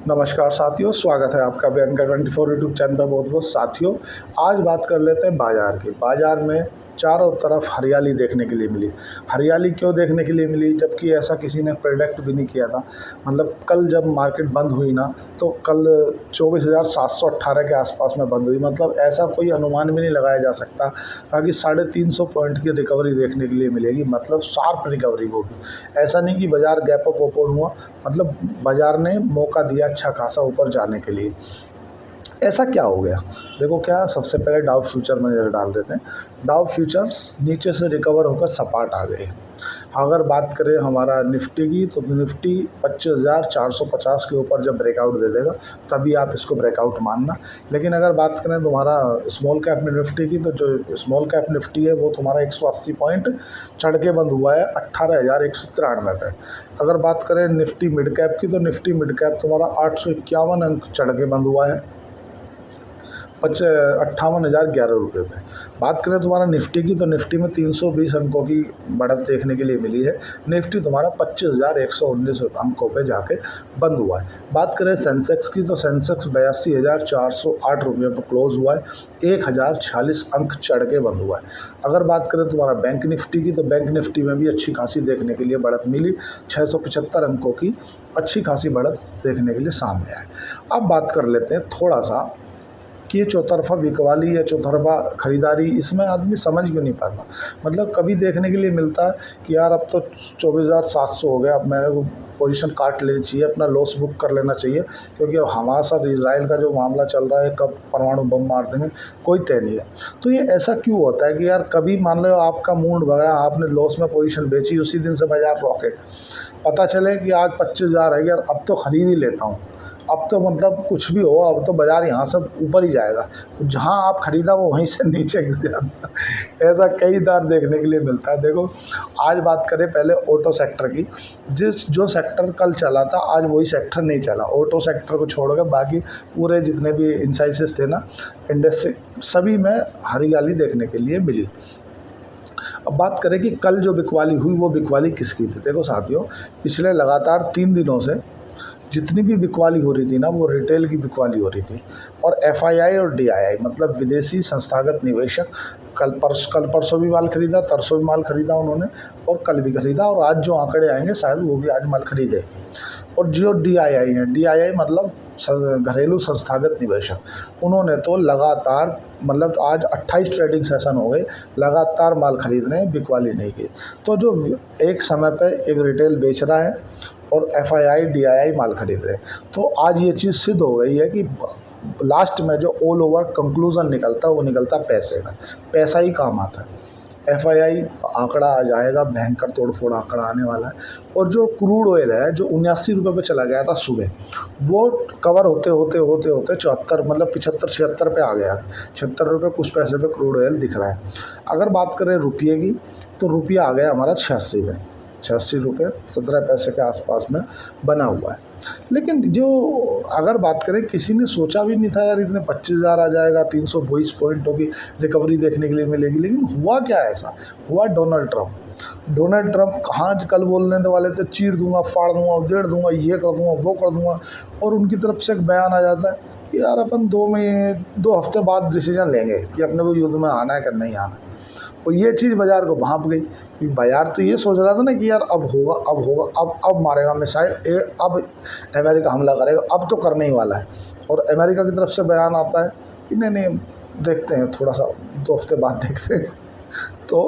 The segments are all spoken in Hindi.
नमस्कार साथियों, स्वागत है आपका बैंक का 24 यूट्यूब चैनल पर। बहुत बहुत साथियों, आज बात कर लेते हैं बाज़ार की। बाज़ार में चारों तरफ हरियाली देखने के लिए मिली। हरियाली क्यों देखने के लिए मिली, जबकि ऐसा किसी ने प्रेडिक्ट भी नहीं किया था। मतलब कल जब मार्केट बंद हुई ना, तो कल 24,718 के आसपास में बंद हुई। मतलब ऐसा कोई अनुमान भी नहीं लगाया जा सकता ताकि 350 पॉइंट की रिकवरी देखने के लिए मिलेगी। मतलब शार्प रिकवरी होगी। ऐसा नहीं कि बाज़ार गैप अप ओपन हुआ, मतलब बाज़ार ने मौका दिया अच्छा खासा ऊपर जाने के लिए। ऐसा क्या हो गया, देखो क्या, सबसे पहले डाउ फ्यूचर में नज़र डाल देते हैं। डाउ फ्यूचर्स नीचे से रिकवर होकर सपाट आ गए। अगर बात करें हमारा निफ्टी की, तो निफ्टी 25,450 के ऊपर जब ब्रेकआउट दे देगा तभी आप इसको ब्रेकआउट मानना। लेकिन अगर बात करें तुम्हारा स्मॉल कैप निफ्टी की, तो जो स्मॉल कैप निफ्टी है वो तुम्हारा 180 पॉइंट चढ़ के बंद हुआ है 18,193 पे। अगर बात करें निफ्टी मिड कैप की, तो निफ्टी मिड कैप तुम्हारा 851 अंक चढ़ के बंद हुआ है 58,011 पे। बात करें तुम्हारा निफ्टी की, तो निफ्टी में 320 अंकों की बढ़त देखने के लिए मिली है। निफ्टी तुम्हारा 25,119 अंकों पे जाके बंद हुआ है। बात करें सेंसेक्स की, तो सेंसेक्स 82,408 रुपये पर क्लोज हुआ है, 1,046 अंक चढ़ के बंद हुआ है। अगर बात करें तुम्हारा बैंक निफ्टी की, तो बैंक निफ्टी में भी अच्छी खासी देखने के लिए बढ़त मिली, 675 अंकों की अच्छी खासी बढ़त देखने के लिए सामने आए। अब बात कर लेते हैं थोड़ा सा कि ये चौतरफा बिकवाली या चौतरफा खरीदारी, इसमें आदमी समझ क्यों नहीं पाता। मतलब कभी देखने के लिए मिलता है कि यार अब तो 24,700 हो गया, अब मेरे को पोजीशन काट लेनी चाहिए, अपना लॉस बुक कर लेना चाहिए, क्योंकि अब हमास और इजराइल का जो मामला चल रहा है, कब परमाणु बम मार देंगे कोई तय नहीं है। तो ये ऐसा क्यों होता है कि यार कभी मान लो आपका मूड बगड़ा, आपने लॉस में पोजीशन बेची, उसी दिन से बाजार रॉकेट, पता चले कि आज 25,000 है, यार अब तो ख़रीद ही लेता हूँ, अब तो मतलब कुछ भी हो, अब तो बाज़ार यहाँ से ऊपर ही जाएगा, जहाँ आप ख़रीदा वो वहीं से नीचे गिर जाता है। ऐसा कई बार देखने के लिए मिलता है। देखो आज बात करें पहले ऑटो सेक्टर की, जो सेक्टर कल चला था आज वही सेक्टर नहीं चला। ऑटो सेक्टर को छोड़कर बाकी पूरे जितने भी इंसाइसेस थे ना, इंडस्ट्री, सभी में हरियाली देखने के लिए मिली। अब बात करें कि कल जो बिकवाली हुई वो बिकवाली किसकी थी। देखो साथियों, पिछले लगातार 3 दिनों से जितनी भी बिकवाली हो रही थी ना, वो रिटेल की बिकवाली हो रही थी। और एफआईआई और डीआईआई मतलब विदेशी संस्थागत निवेशक कल परसों भी माल खरीदा, तरसों भी माल खरीदा उन्होंने, और कल भी खरीदा, और आज जो आंकड़े आएंगे शायद वो भी आज माल खरीदे। और जो डीआईआई है, डीआईआई मतलब घरेलू संस्थागत निवेशक, उन्होंने तो लगातार, मतलब आज 28 ट्रेडिंग सेशन हो गए, लगातार माल खरीद रहे हैं, बिकवाली नहीं की। तो जो एक समय पे एक रिटेल बेच रहा है और एफआईआई डीआईआई माल खरीद रहे हैं, तो आज ये चीज़ सिद्ध हो गई है कि लास्ट में जो ऑल ओवर कंक्लूजन निकलता है वो निकलता पैसे का। पैसा ही काम आता है। एफआईआई आंकड़ा आ जाएगा, भयंकर तोड़फोड़ आंकड़ा आने वाला है। और जो क्रूड ऑयल है जो 79 रुपये पे चला गया था सुबह, वो कवर होते होते होते होते 74, मतलब 75-76 पे आ गया। 76 रुपये कुछ पैसे पे क्रूड ऑयल दिख रहा है। अगर बात करें रुपये की, तो रुपया आ गया हमारा 86 पे, 86 रुपये 17 पैसे के आसपास में बना हुआ है। लेकिन जो अगर बात करें, किसी ने सोचा भी नहीं था यार इतने 25,000 आ जाएगा, 320 पॉइंटों की रिकवरी देखने के लिए मिलेगी। लेकिन हुआ क्या, ऐसा हुआ डोनाल्ड ट्रंप कहाँ कल बोलने वाले थे, चीर दूंगा, फाड़ दूंगा, उधेड़ दूंगा, ये कर दूंगा, वो कर दूंगा, और उनकी तरफ से एक बयान आ जाता है कि यार अपन 2 हफ्ते बाद डिसीजन लेंगे कि अपने को युद्ध में आना है कि नहीं आना है। और ये चीज़ बाज़ार को भांप गई कि बाज़ार तो ये सोच रहा था ना कि यार अब होगा, अब मारेगा मिसाइल, अब अमेरिका हमला करेगा, अब तो करने ही वाला है। और अमेरिका की तरफ से बयान आता है कि नहीं देखते हैं, थोड़ा सा 2 हफ्ते बाद देखते हैं। तो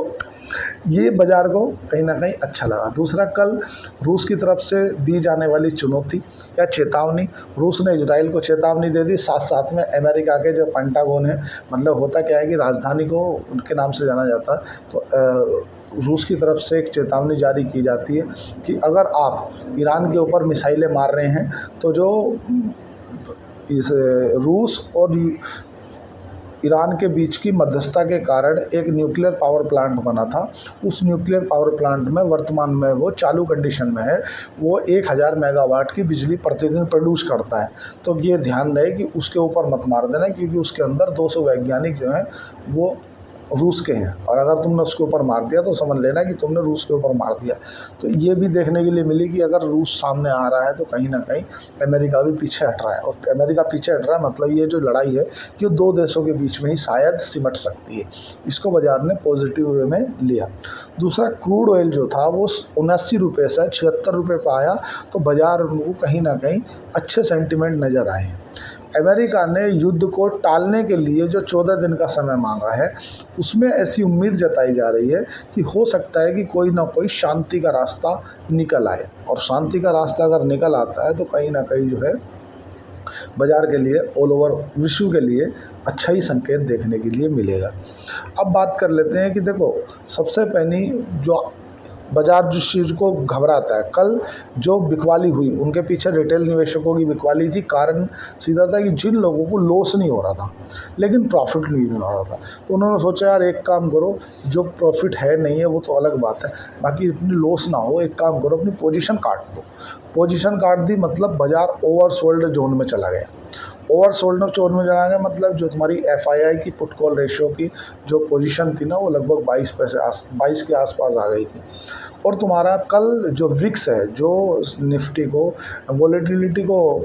ये बाज़ार को कहीं ना कहीं अच्छा लगा। दूसरा, कल रूस की तरफ से दी जाने वाली चुनौती या चेतावनी, रूस ने इजराइल को चेतावनी दे दी, साथ साथ में अमेरिका के जो पेंटागन है, मतलब होता क्या है कि राजधानी को उनके नाम से जाना जाता है, तो रूस की तरफ से एक चेतावनी जारी की जाती है कि अगर आप ईरान के ऊपर मिसाइलें मार रहे हैं, तो जो इस रूस और ईरान के बीच की मध्यस्थता के कारण एक न्यूक्लियर पावर प्लांट बना था, उस न्यूक्लियर पावर प्लांट में वर्तमान में वो चालू कंडीशन में है, वो 1,000 मेगावाट की बिजली प्रतिदिन प्रोड्यूस करता है। तो ये ध्यान रहे कि उसके ऊपर मत मार देना, क्योंकि उसके अंदर 200 वैज्ञानिक जो हैं वो रूस के हैं, और अगर तुमने उसके ऊपर मार दिया तो समझ लेना कि तुमने रूस के ऊपर मार दिया। तो ये भी देखने के लिए मिली कि अगर रूस सामने आ रहा है तो कहीं ना कहीं अमेरिका भी पीछे हट रहा है, और अमेरिका पीछे हट रहा है मतलब ये जो लड़ाई है ये दो देशों के बीच में ही शायद सिमट सकती है। इसको बाजार ने पॉजिटिव वे में लिया। दूसरा, क्रूड ऑयल जो था वो 79 रुपये से 76 रुपये पर आया, तो बाजार को कहीं ना कहीं अच्छे सेंटिमेंट नज़र आए हैं। अमेरिका ने युद्ध को टालने के लिए जो 14 दिन का समय मांगा है, उसमें ऐसी उम्मीद जताई जा रही है कि हो सकता है कि कोई ना कोई शांति का रास्ता निकल आए, और शांति का रास्ता अगर निकल आता है तो कहीं ना कहीं जो है बाज़ार के लिए, ऑल ओवर विश्व के लिए अच्छा ही संकेत देखने के लिए मिलेगा। अब बात कर लेते हैं कि देखो, सबसे पहली जो बाजार जिस चीज़ को घबराता है, कल जो बिकवाली हुई उनके पीछे रिटेल निवेशकों की बिकवाली थी। कारण सीधा था कि जिन लोगों को लॉस नहीं हो रहा था लेकिन प्रॉफिट नहीं हो रहा था, तो उन्होंने सोचा यार एक काम करो, जो प्रॉफिट है नहीं है वो तो अलग बात है, बाकी अपनी लॉस ना हो, एक काम करो अपनी पोजीशन काट दो। पोजीशन काट दी मतलब बाजार ओवरसोल्ड जोन में चला गया। ओवरसोल्ड जोन में चला गया मतलब जो तुम्हारी FII की पुट कॉल रेशियो की जो पोजीशन थी ना, वो लगभग 22 के आसपास आ गई थी। और तुम्हारा कल जो विक्स है, जो निफ्टी को वॉलेटिलिटी को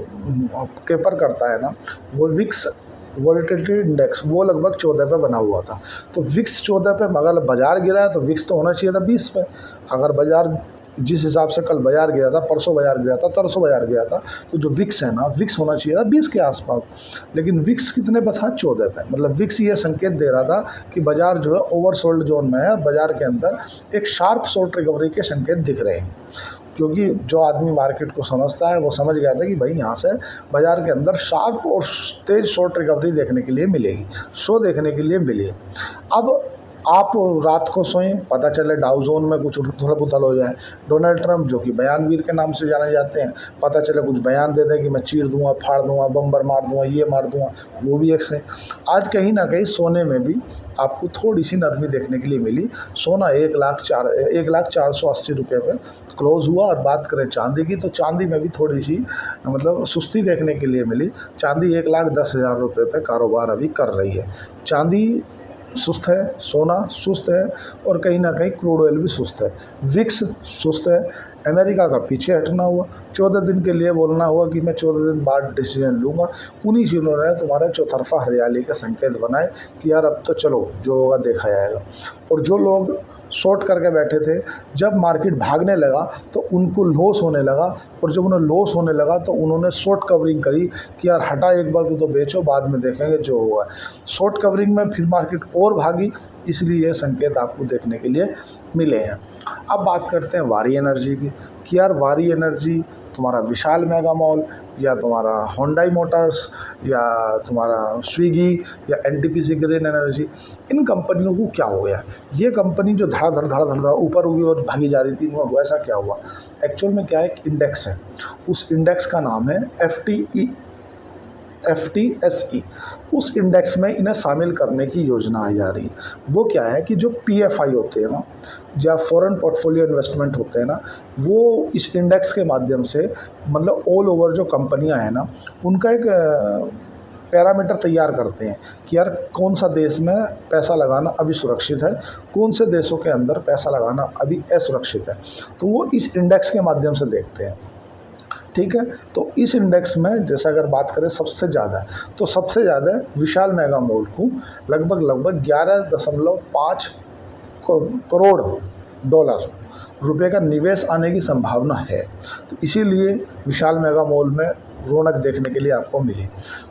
केपर करता है ना, वो विक्स वॉलेटिलिटी इंडेक्स वो लगभग 14 पे बना हुआ था। तो विक्स 14 पे, अगर बाजार गिरा है तो विक्स तो होना चाहिए था 20 पे। अगर बाजार जिस हिसाब से कल बाजार गया था, परसों बाजार गया था, तरसों बाजार गया था, तो जो विक्स है ना, विक्स होना चाहिए था 20 के आसपास, लेकिन विक्स कितने पे था? 14 पे। मतलब विक्स ये संकेत दे रहा था कि बाजार जो है ओवरसोल्ड जोन में है, बाजार के अंदर एक शार्प शॉर्ट रिकवरी के संकेत दिख रहे हैं। क्योंकि जो आदमी मार्केट को समझता है वो समझ गया था कि भाई यहाँ से बाजार के अंदर शार्प और तेज शॉर्ट रिकवरी देखने के लिए मिलेगी, शो देखने के लिए मिली है। अब आप रात को सोएं, पता चले डाउ जोन में कुछ उथल पुथल हो जाए, डोनाल्ड ट्रंप जो कि बयानवीर के नाम से जाने जाते हैं, पता चले कुछ बयान दे दें कि मैं चीर दूंगा, फाड़ दूंगा, बम्बर मार दूंगा, ये मार दूंगा, वो भी एक से। आज कहीं ना कहीं सोने में भी आपको थोड़ी सी नरमी देखने के लिए मिली। सोना 1,04,80 रुपये पे क्लोज हुआ। और बात करें चांदी की, तो चांदी में भी थोड़ी सी मतलब सुस्ती देखने के लिए मिली। चांदी 1,10,000 रुपये पे कारोबार अभी कर रही है। चांदी सुस्त है, सोना सुस्त है, और कहीं ना कहीं क्रूड ऑयल भी सुस्त है, विक्स सुस्त है। अमेरिका का पीछे हटना हुआ, 14 दिन के लिए बोलना हुआ कि मैं 14 दिन बाद डिसीजन लूँगा। उन्हीं चीज़ों ने तुम्हारे चौतरफा हरियाली के संकेत बनाए कि यार अब तो चलो जो होगा देखा जाएगा। और जो लोग शॉर्ट करके बैठे थे, जब मार्केट भागने लगा तो उनको लॉस होने लगा, और जब उन्हें लॉस होने लगा तो उन्होंने शॉर्ट कवरिंग करी कि यार हटा एक बार को तो बेचो, बाद में देखेंगे जो होगा। शॉर्ट कवरिंग में फिर मार्केट और भागी, इसलिए ये संकेत आपको देखने के लिए मिले हैं। अब बात करते हैं वारी एनर्जी की कि यार वारी एनर्जी तुम्हारा विशाल मेगा मॉल, या तुम्हारा होंडाई मोटर्स, या तुम्हारा स्विगी, या NTPC ग्रीन एनर्जी, इन कंपनियों को क्या हो गया? ये कंपनी जो धड़ा ऊपर हुई और भागी जा रही थी, इनमें वैसा क्या हुआ? एक्चुअल में क्या है, एक इंडेक्स है, उस इंडेक्स का नाम है FTSE। उस इंडेक्स में इन्हें शामिल करने की योजना आई जा रही है। वो क्या है कि जो PFI होते हैं ना, या फॉरेन पोर्टफोलियो इन्वेस्टमेंट होते हैं ना, वो इस इंडेक्स के माध्यम से मतलब ऑल ओवर जो कंपनियां हैं ना, उनका एक पैरामीटर तैयार करते हैं कि यार कौन सा देश में पैसा लगाना अभी सुरक्षित है, कौन से देशों के अंदर पैसा लगाना अभी असुरक्षित है। तो वो इस इंडेक्स के माध्यम से देखते हैं। ठीक है, तो इस इंडेक्स में जैसे अगर बात करें सबसे ज़्यादा विशाल मेगा मॉल को लगभग 11.5 करोड़ डॉलर रुपए का निवेश आने की संभावना है। तो इसीलिए विशाल मेगा मॉल में रौनक देखने के लिए आपको मिली।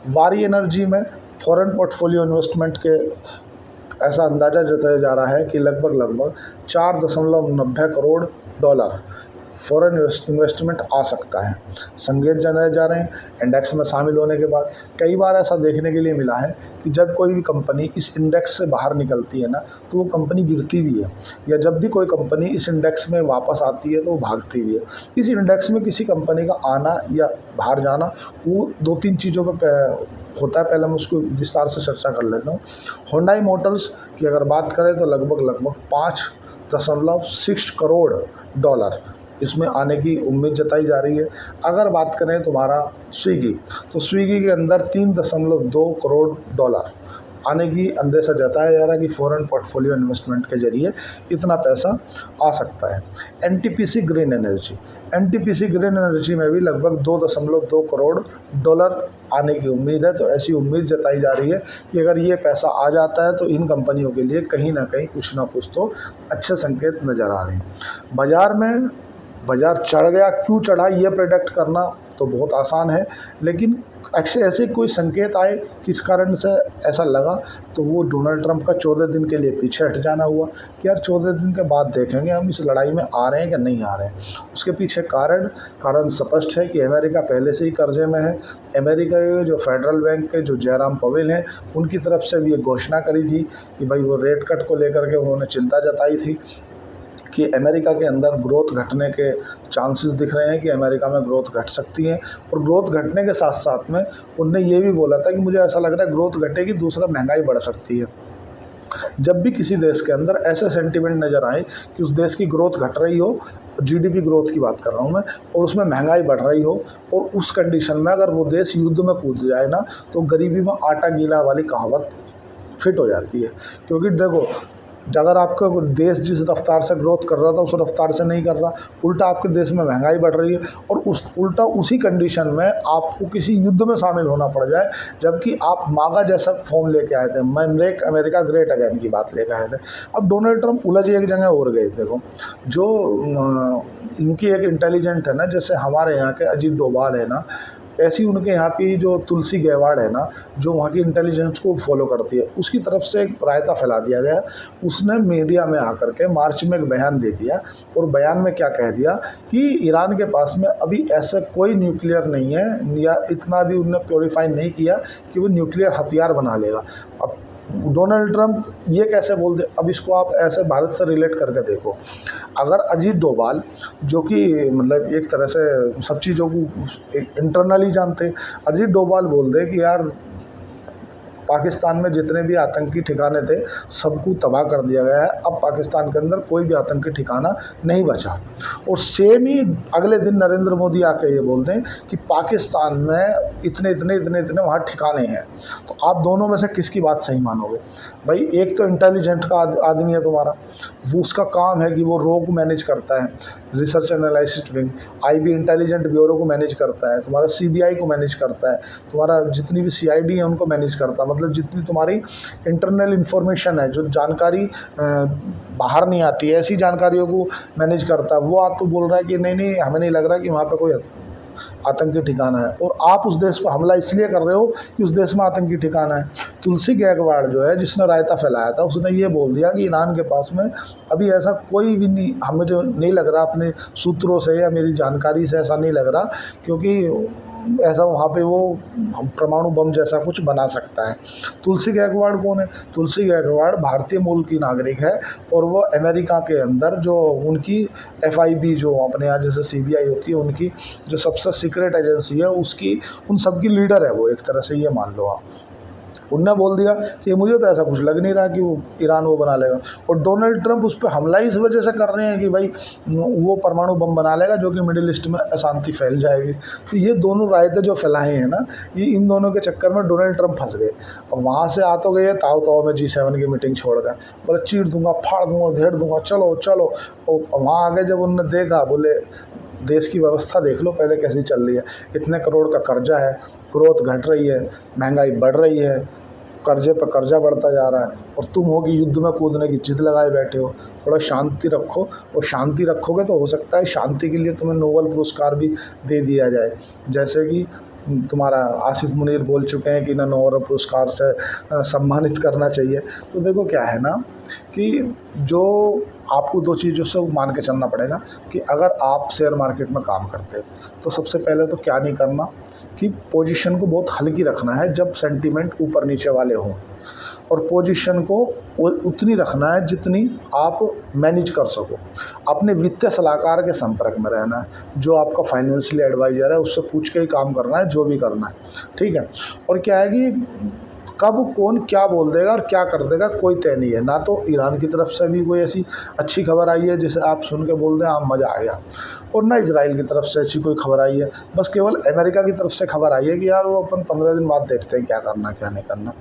वारी एनर्जी में फॉरेन पोर्टफोलियो इन्वेस्टमेंट के ऐसा अंदाज़ा जताया जा रहा है कि लगभग 4.90 करोड़ डॉलर फॉरेन इन्वेस्टमेंट आ सकता है। संकेत जताए जा रहे हैं इंडेक्स में शामिल होने के बाद। कई बार ऐसा देखने के लिए मिला है कि जब कोई भी कंपनी इस इंडेक्स से बाहर निकलती है ना, तो वो कंपनी गिरती भी है, या जब भी कोई कंपनी इस इंडेक्स में वापस आती है तो वो भागती भी है। इस इंडेक्स में किसी कंपनी का आना या बाहर जाना, वो 2-3 चीज़ों पर होता है। पहले मैं उसको विस्तार से चर्चा कर लेता हूँ। होंडाई मोटर्स की अगर बात करें तो लगभग 5.6 करोड़ डॉलर इसमें आने की उम्मीद जताई जा रही है। अगर बात करें तुम्हारा स्विगी, तो स्विगी के अंदर 3.2 करोड़ डॉलर आने की अंदेशा जताया जा रहा है कि फॉरेन पोर्टफोलियो इन्वेस्टमेंट के जरिए इतना पैसा आ सकता है। NTPC green energy, NTPC green energy में भी लगभग 2.2 करोड़ डॉलर आने की उम्मीद है। तो ऐसी उम्मीद जताई जा रही है कि अगर ये पैसा आ जाता है तो इन कंपनियों के लिए कहीं ना कहीं कुछ ना कुछ तो अच्छे संकेत नज़र आ रहे हैं। बाज़ार चढ़ गया, क्यों चढ़ा ये प्रेडिक्ट करना तो बहुत आसान है, लेकिन ऐसे कोई संकेत आए किस कारण से ऐसा लगा, तो वो डोनाल्ड ट्रंप का 14 दिन के लिए पीछे हट जाना हुआ कि यार 14 दिन के बाद देखेंगे हम इस लड़ाई में आ रहे हैं कि नहीं आ रहे हैं। उसके पीछे कारण स्पष्ट है कि अमेरिका पहले से ही कर्जे में है। अमेरिका के जो फेडरल बैंक के जो जयराम पवेल हैं, उनकी तरफ से भी ये घोषणा करी थी कि भाई वो रेट कट को लेकर के उन्होंने चिंता जताई थी कि अमेरिका के अंदर ग्रोथ घटने के चांसेस दिख रहे हैं कि अमेरिका में ग्रोथ घट सकती है। और ग्रोथ घटने के साथ साथ में उनने ये भी बोला था कि मुझे ऐसा लग रहा है ग्रोथ घटेगी, दूसरा महंगाई बढ़ सकती है। जब भी किसी देश के अंदर ऐसे सेंटिमेंट नज़र आए कि उस देश की ग्रोथ घट रही हो, जीडीपी ग्रोथ की बात कर रहा हूँ मैं, और उसमें महंगाई बढ़ रही हो, और उस कंडीशन में अगर वो देश युद्ध में कूद जाए ना, तो गरीबी में आटा गीला वाली कहावत फिट हो जाती है। क्योंकि देखो, अगर आपका देश जिस रफ्तार से ग्रोथ कर रहा था उस रफ्तार से नहीं कर रहा, उल्टा आपके देश में महंगाई बढ़ रही है, और उसी कंडीशन में आपको किसी युद्ध में शामिल होना पड़ जाए, जबकि आप मागा जैसा फॉर्म लेके आए थे, मेक अमेरिका ग्रेट अगेन की बात लेके आए थे। अब डोनाल्ड ट्रंप उलझ एक जगह और गए। देखो, जो इनकी एक इंटेलिजेंट है ना, जैसे हमारे यहाँ के अजीत डोभाल है ना, ऐसी उनके यहाँ की जो तुलसी गैवाड़ है ना, जो वहाँ की इंटेलिजेंस को फॉलो करती है, उसकी तरफ से एक रायता फैला दिया गया। उसने मीडिया में आकर के मार्च में एक बयान दे दिया, और बयान में क्या कह दिया कि ईरान के पास में अभी ऐसा कोई न्यूक्लियर नहीं है, या इतना भी उन्होंने प्योरीफाई नहीं किया कि वो न्यूक्लियर हथियार बना लेगा। अब डोनाल्ड ट्रंप ये कैसे बोल दे? अब इसको आप ऐसे भारत से रिलेट करके देखो। अगर अजीत डोभाल, जो कि मतलब एक तरह से सब चीज़ों को इंटरनली जानते, अजीत डोभाल बोल दे कि यार पाकिस्तान में जितने भी आतंकी ठिकाने थे सबको तबाह कर दिया गया है, अब पाकिस्तान के अंदर कोई भी आतंकी ठिकाना नहीं बचा, और सेम ही अगले दिन नरेंद्र मोदी आके ये बोलते हैं कि पाकिस्तान में इतने इतने इतने इतने वहाँ ठिकाने हैं, तो आप दोनों में से किसकी बात सही मानोगे? भाई एक तो इंटेलिजेंट का आदमी है तुम्हारा, वो उसका काम है कि वो रो को मैनेज करता है, research analysis wing, IB intelligent bureau को मैनेज करता है, तुम्हारा सीबीआई को मैनेज करता है, तुम्हारा जितनी भी सीआईडी है उनको मैनेज करता है, मतलब जितनी तुम्हारी इंटरनल इंफॉर्मेशन है, जो जानकारी बाहर नहीं आती है, ऐसी जानकारियों को मैनेज करता है। वो आप तो बोल रहा है कि नहीं नहीं, हमें नहीं लग रहा कि वहाँ पे कोई आतंकी ठिकाना है, और आप उस देश पर हमला इसलिए कर रहे हो कि उस देश में आतंकी ठिकाना है। तुलसी गैकवाड़ जो है, जिसने रायता फैलाया था, उसने ये बोल दिया कि ईरान के पास में अभी ऐसा कोई भी नहीं, हमें जो नहीं लग रहा, अपने सूत्रों से या मेरी जानकारी से ऐसा नहीं लग रहा, क्योंकि ऐसा वहाँ पे वो परमाणु बम जैसा कुछ बना सकता है। तुलसी गैकवाड़ कौन है? तुलसी गैकवाड़ भारतीय मूल की नागरिक है, और वो अमेरिका के अंदर जो उनकी एफआईबी, जो अपने यहाँ जैसे सीबीआई होती है, उनकी जो सबसे सीक्रेट एजेंसी है, उसकी उन सब की लीडर है वो, एक तरह से ये मान लो आप। उनने बोल दिया कि मुझे तो ऐसा कुछ लग नहीं रहा कि वो ईरान वो बना लेगा, और डोनाल्ड ट्रंप उस पर हमला इस वजह से कर रहे हैं कि भाई वो परमाणु बम बना लेगा, जो कि मिडिल ईस्ट में अशांति फैल जाएगी। तो ये दोनों रायते जो फैलाए हैं ना, ये इन दोनों के चक्कर में डोनाल्ड ट्रंप फंस गए। अब वहाँ से आ तो गए ताव में G7 की मीटिंग छोड़ कर, बोले चीर दूंगा, फाड़ दूंगा, धेड़ दूंगा, चलो चलो। और वहाँ आगे जब उन्होंने देखा, बोले देश की व्यवस्था देख लो पहले कैसी चल रही है, इतने करोड़ का कर्जा है, ग्रोथ घट रही है, महंगाई बढ़ रही है, कर्जे पर कर्जा बढ़ता जा रहा है, और तुम हो कि युद्ध में कूदने की जिद लगाए बैठे हो। थोड़ा शांति रखो, और शांति रखोगे तो हो सकता है शांति के लिए तुम्हें नोबेल पुरस्कार भी दे दिया जाए, जैसे कि तुम्हारा आसिफ मुनीर बोल चुके हैं कि ना नोबेल पुरस्कार से सम्मानित करना चाहिए। तो देखो क्या है ना, कि जो आपको दो चीज़ों से मान के चलना पड़ेगा कि अगर आप शेयर मार्केट में काम करते हैं तो सबसे पहले तो क्या नहीं करना कि पोजीशन को बहुत हल्की रखना है जब सेंटीमेंट ऊपर नीचे वाले हों, और पोजीशन को उतनी रखना है जितनी आप मैनेज कर सको। अपने वित्तीय सलाहकार के संपर्क में रहना है, जो आपका फाइनेंशियल एडवाइज़र है उससे पूछ के ही काम करना है, जो भी करना है, ठीक है। और क्या है कि कब कौन क्या बोल देगा और क्या कर देगा कोई तय नहीं है। ना तो ईरान की तरफ से भी कोई ऐसी अच्छी खबर आई है जिसे आप सुन के बोल दें हाँ मज़ा आ गया, और ना इजराइल की तरफ से ऐसी कोई खबर आई है। बस केवल अमेरिका की तरफ से खबर आई है कि यार वो अपन 15 दिन बाद देखते हैं क्या करना क्या नहीं करना।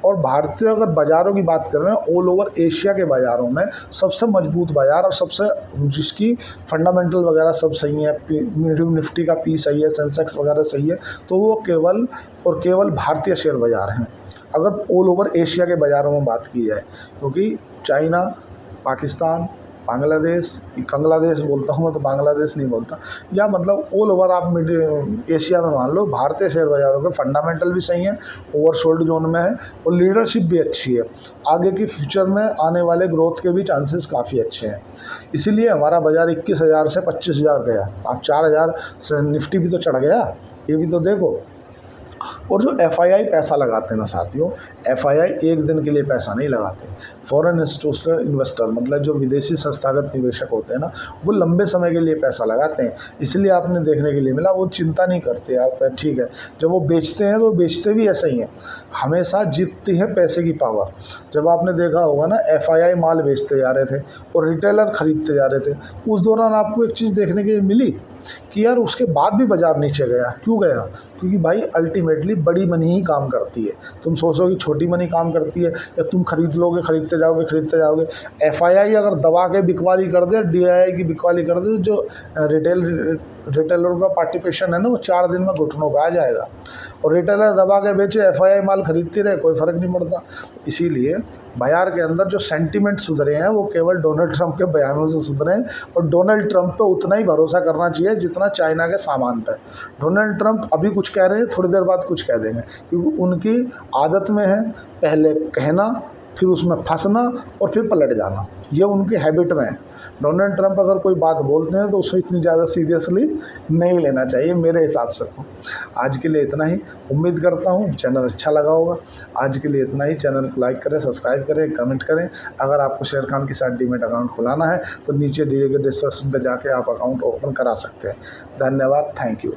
और भारतीय अगर बाज़ारों की बात कर रहे हैं, ऑल ओवर एशिया के बाज़ारों में सबसे मजबूत बाज़ार और सबसे जिसकी फंडामेंटल वगैरह सब सही है, निफ्टी का पी सही है, सेंसेक्स वगैरह सही है, तो वो केवल और केवल भारतीय शेयर बाज़ार हैं अगर ऑल ओवर एशिया के बाज़ारों में बात की जाए। क्योंकि चाइना, पाकिस्तान, बांग्लादेश बोलता हूँ मैं तो बांग्लादेश नहीं बोलता, या मतलब ऑल ओवर आप एशिया में मान लो भारतीय शेयर बाज़ारों के फंडामेंटल भी सही हैं, ओवरसोल्ड जोन में है और लीडरशिप भी अच्छी है। आगे की फ्यूचर में आने वाले ग्रोथ के भी चांसेस काफ़ी अच्छे हैं। इसीलिए हमारा बाज़ार 21,000 से 25,000 गया। आप 4,000 से निफ्टी भी तो चढ़ गया, ये भी तो देखो। और जो एफआईआई पैसा लगाते हैं ना साथियों, एफआईआई एक दिन के लिए पैसा नहीं लगाते। फॉरेन इंस्टीट्यूशनल इन्वेस्टर मतलब जो विदेशी संस्थागत निवेशक होते हैं ना, वो लंबे समय के लिए पैसा लगाते हैं। इसलिए आपने देखने के लिए मिला वो चिंता नहीं करते यार ठीक है, जब वो बेचते हैं तो बेचते भी ऐसे ही हैं, हमेशा जीतती है पैसे की पावर। जब आपने देखा होगा ना एफआईआई माल बेचते जा रहे थे और रिटेलर खरीदते जा रहे थे, उस दौरान आपको एक चीज़ देखने के लिए मिली कि यार उसके बाद भी बाज़ार नीचे गया। क्यों गया? क्योंकि भाई अल्टीमेटली बड़ी मनी ही काम करती है। तुम सोचो कि छोटी मनी काम करती है, या तुम खरीद लोगे खरीदते जाओगे। एफआईआई अगर दबा के बिकवाली कर दे, डीआईआई की बिकवाली कर दे, जो रिटेलर का पार्टिसिपेशन है ना वो 4 दिन में घुटनों का आ जाएगा। और रिटेलर दबा के बेचे, एफआईआई माल खरीदती रहे, कोई फ़र्क नहीं पड़ता। इसीलिए बाज़ार के अंदर जो सेंटीमेंट सुधरे हैं वो केवल डोनाल्ड ट्रंप के बयानों से सुधरे हैं, और डोनाल्ड ट्रंप पे उतना ही भरोसा करना चाहिए जितना चाइना के सामान पे। डोनाल्ड ट्रंप अभी कुछ कह रहे हैं, थोड़ी देर बाद कुछ कह देंगे, क्योंकि उनकी आदत में है पहले कहना, फिर उसमें फंसना और फिर पलट जाना, ये उनकी हैबिट में है। डोनाल्ड ट्रंप अगर कोई बात बोलते हैं तो उसको इतनी ज़्यादा सीरियसली नहीं लेना चाहिए मेरे हिसाब से। तो आज के लिए इतना ही, उम्मीद करता हूँ चैनल अच्छा लगा होगा। आज के लिए इतना ही, चैनल को लाइक करें, सब्सक्राइब करें, कमेंट करें। अगर आपको शेर खान के साथ डीमैट अकाउंट खुलाना है तो नीचे दिए गए डिस्क्रिप्शन पर जाके आप अकाउंट ओपन करा सकते हैं। धन्यवाद, थैंक यू।